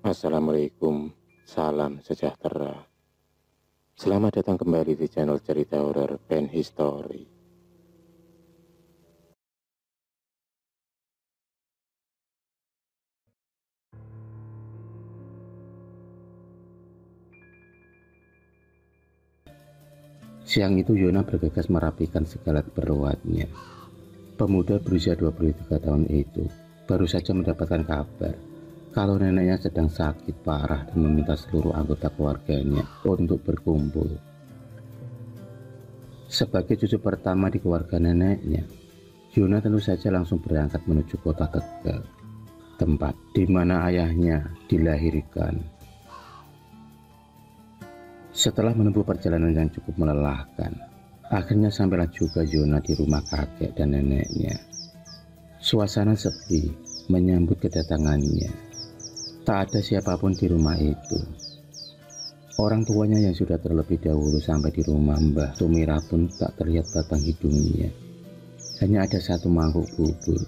Assalamualaikum, salam sejahtera. Selamat datang kembali di channel cerita horor Pen History. Siang itu Yona bergegas merapikan segala keperluannya. Pemuda berusia 23 tahun itu baru saja mendapatkan kabar kalau neneknya sedang sakit parah dan meminta seluruh anggota keluarganya untuk berkumpul. Sebagai cucu pertama di keluarga neneknya, Yona tentu saja langsung berangkat menuju kota Tegal, tempat di mana ayahnya dilahirkan. Setelah menempuh perjalanan yang cukup melelahkan, akhirnya sampailah juga Yona di rumah kakek dan neneknya. Suasana sepi menyambut kedatangannya. Tak ada siapapun di rumah itu. Orang tuanya yang sudah terlebih dahulu sampai di rumah Mbah Tumira pun tak terlihat batang hidungnya. Hanya ada satu mangkuk bubur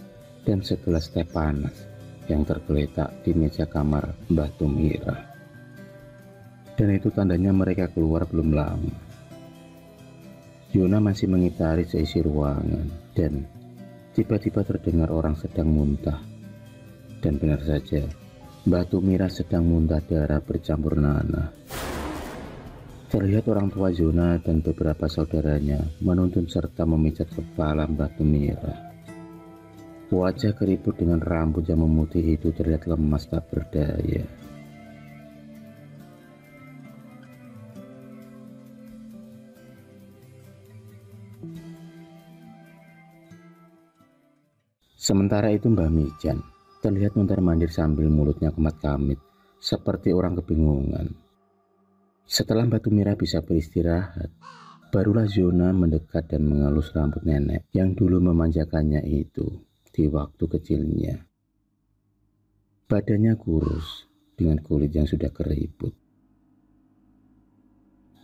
dan segelas teh panas yang tergeletak di meja kamar Mbah Tumira. Dan itu tandanya mereka keluar belum lama. Yona masih mengitari seisi ruangan dan tiba-tiba terdengar orang sedang muntah. Dan benar saja, Mbah Tumira sedang muntah darah bercampur nanah. Terlihat orang tua Yona dan beberapa saudaranya menuntun serta memijat kepala Mbah Tumira. Wajah keriput dengan rambut yang memutih itu terlihat lemas tak berdaya. Sementara itu Mbah Mijan terlihat mondar-mandir sambil mulutnya kemat-kamit seperti orang kebingungan. Setelah Mbah Tumira bisa beristirahat, barulah Yona mendekat dan mengelus rambut nenek yang dulu memanjakannya itu di waktu kecilnya. Badannya kurus dengan kulit yang sudah keriput.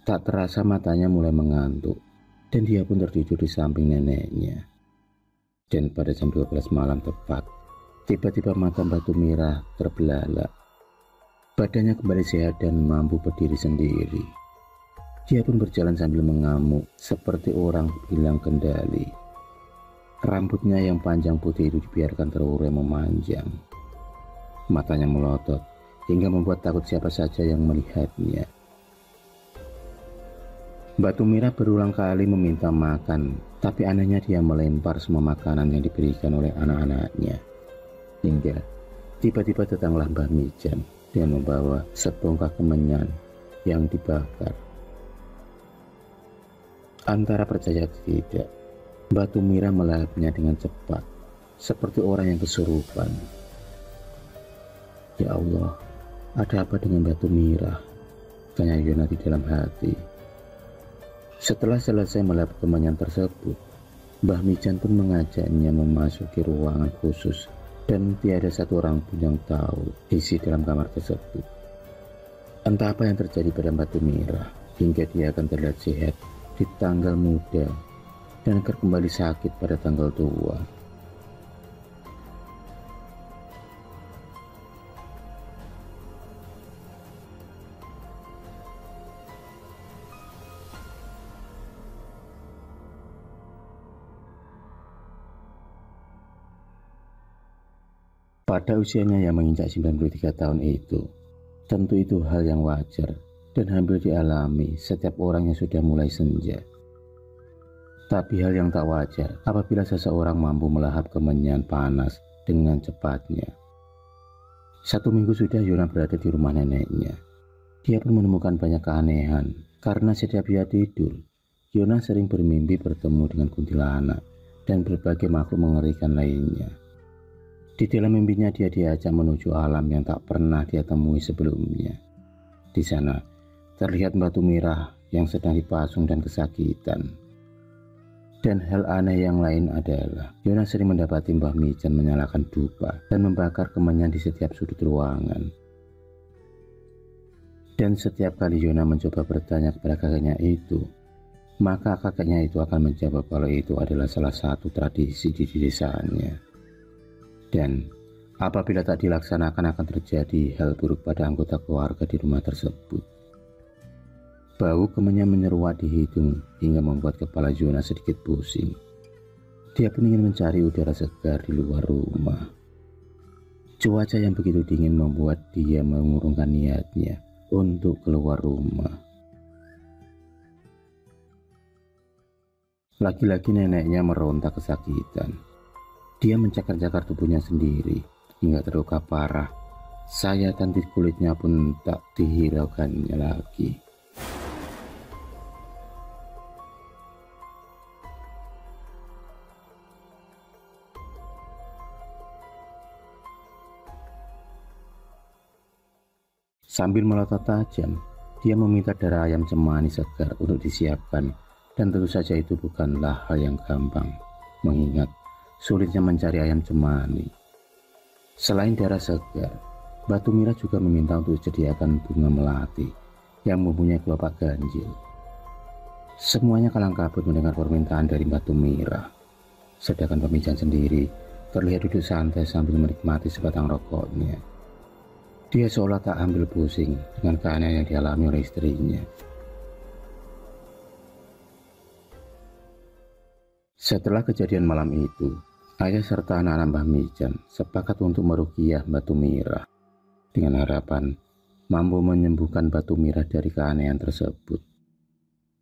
Tak terasa matanya mulai mengantuk dan dia pun tertidur di samping neneknya. Dan pada jam 12 malam tepat, tiba-tiba mata Mbah Tumira terbelalak. Badannya kembali sehat dan mampu berdiri sendiri. Dia pun berjalan sambil mengamuk seperti orang hilang kendali. Rambutnya yang panjang putih itu dibiarkan terurai memanjang. Matanya melotot hingga membuat takut siapa saja yang melihatnya. Mbah Tumira berulang kali meminta makan, tapi anehnya dia melempar semua makanan yang diberikan oleh anak-anaknya. Hingga tiba-tiba datanglah Mbah Mijan dengan membawa sebongkah kemenyan yang dibakar. Antara percaya atau tidak, Mbah Tumira melahapnya dengan cepat, seperti orang yang kesurupan. Ya Allah, ada apa dengan Mbah Tumira? Tanya Yona di dalam hati. Setelah selesai melahap kemenyan tersebut, Mbah Mijan pun mengajaknya memasuki ruangan khusus dan tiada satu orang pun yang tahu isi dalam kamar tersebut. Entah apa yang terjadi pada Mbah Tumira hingga dia akan terlihat sehat di tanggal muda dan akan kembali sakit pada tanggal tua. Pada usianya yang menginjak 93 tahun itu, tentu itu hal yang wajar dan hampir dialami setiap orang yang sudah mulai senja. Tapi hal yang tak wajar apabila seseorang mampu melahap kemenyan panas dengan cepatnya. 1 minggu sudah Yona berada di rumah neneknya. Dia pun menemukan banyak keanehan karena setiap dia tidur, Yona sering bermimpi bertemu dengan kuntilanak dan berbagai makhluk mengerikan lainnya. Di dalam mimpinya dia diajak menuju alam yang tak pernah dia temui sebelumnya. Di sana terlihat Mbah Tumira yang sedang dipasung dan kesakitan. Dan hal aneh yang lain adalah Yona sering mendapati Mbah Mijan menyalakan dupa dan membakar kemenyan di setiap sudut ruangan. Dan setiap kali Yona mencoba bertanya kepada kakeknya itu, maka kakeknya itu akan menjawab kalau itu adalah salah satu tradisi di desanya. Dan Apabila tak dilaksanakan akan terjadi hal buruk pada anggota keluarga di rumah tersebut. Bau kemenyan menyeruak di hidung hingga membuat kepala Yona sedikit pusing. Dia pun ingin mencari udara segar di luar rumah. Cuaca yang begitu dingin membuat dia mengurungkan niatnya untuk keluar rumah. Lagi-lagi neneknya meronta kesakitan. Dia mencakar-cakar tubuhnya sendiri hingga terluka parah. Sayatan di kulitnya pun tak dihiraukannya lagi. Sambil melotot tajam, dia meminta darah ayam cemani segar untuk disiapkan, dan tentu saja itu bukanlah hal yang gampang, mengingat sulitnya mencari ayam cemani. Selain darah segar, Batu Mira juga meminta untuk disediakan bunga melati yang mempunyai kelopak ganjil. Semuanya kalang kabut mendengar permintaan dari Batu Mira, sedangkan pemijan sendiri terlihat duduk santai sambil menikmati sebatang rokoknya. Dia seolah tak ambil pusing dengan keanehan yang dialami oleh istrinya. Setelah kejadian malam itu, ayah serta anak-anak Mbah Mijan sepakat untuk meruqyah Batu Mira dengan harapan mampu menyembuhkan Batu Mira dari keanehan tersebut.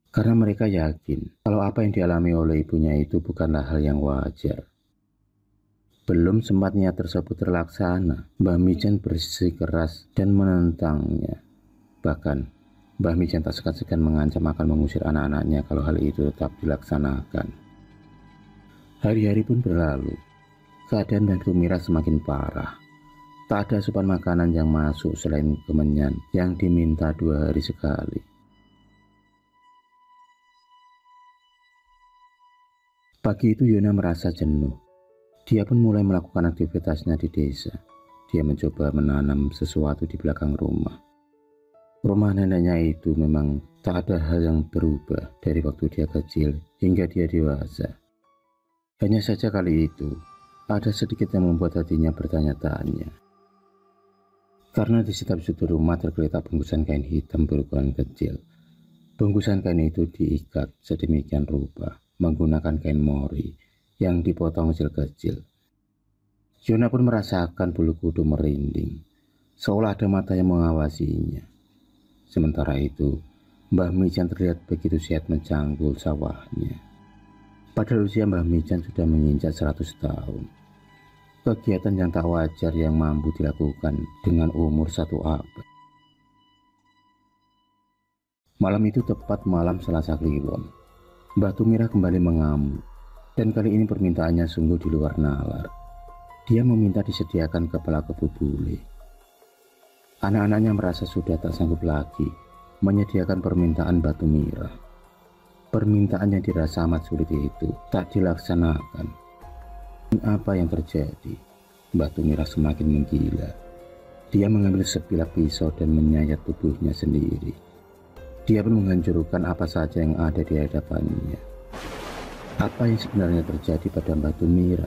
Karena mereka yakin kalau apa yang dialami oleh ibunya itu bukanlah hal yang wajar. Belum sempat niat tersebut terlaksana, Mbah Mijan bersikeras dan menentangnya. Bahkan, Mbah Mijan tak segan-segan mengancam akan mengusir anak-anaknya kalau hal itu tetap dilaksanakan. Hari-hari pun berlalu. Keadaan Batu Mira semakin parah. Tak ada asupan makanan yang masuk selain kemenyan yang diminta 2 hari sekali. Pagi itu Yona merasa jenuh. Dia pun mulai melakukan aktivitasnya di desa. Dia mencoba menanam sesuatu di belakang rumah. Rumah neneknya itu memang tak ada hal yang berubah dari waktu dia kecil hingga dia dewasa. Hanya saja kali itu, ada sedikit yang membuat hatinya bertanya-tanya. Karena di setiap sudut rumah tergeletak bungkusan kain hitam berukuran kecil. Bungkusan kain itu diikat sedemikian rupa menggunakan kain mori yang dipotong kecil-kecil. Yona pun merasakan bulu kuduk merinding, seolah ada mata yang mengawasinya. Sementara itu, Mbah Mijan terlihat begitu sehat mencangkul sawahnya. Padahal usia Mbah Mijan sudah menginjak 100 tahun. Kegiatan yang tak wajar yang mampu dilakukan dengan umur 1 abad. Malam itu tepat malam Selasa Kliwon. Batu Mira kembali mengamuk. Dan kali ini permintaannya sungguh di luar nalar. Dia meminta disediakan kepala kebu bule. Anak-anaknya merasa sudah tak sanggup lagi menyediakan permintaan Batu Mira. Permintaan yang dirasa amat sulit itu tak dilaksanakan. Apa yang terjadi? Batu Mira semakin menggila. Dia mengambil sebilah pisau dan menyayat tubuhnya sendiri. Dia pun menghancurkan apa saja yang ada di hadapannya. Apa yang sebenarnya terjadi pada Batu Mira?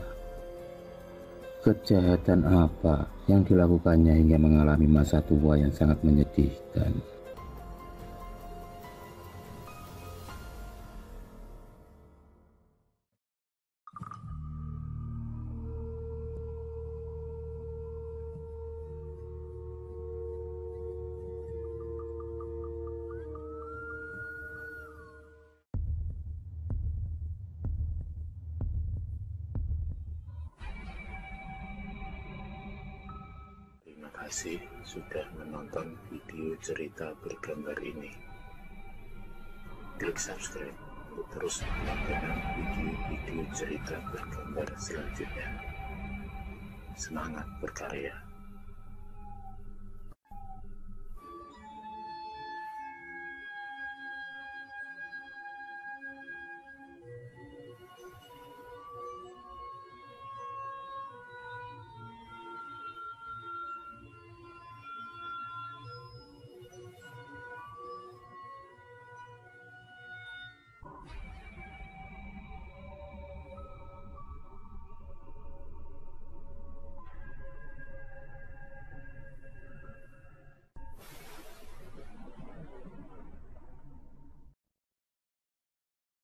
Kejahatan apa yang dilakukannya hingga mengalami masa tua yang sangat menyedihkan? Terima kasih sudah menonton video cerita bergambar ini. Klik subscribe untuk terus mendapatkan video-video cerita bergambar selanjutnya. Semangat berkarya.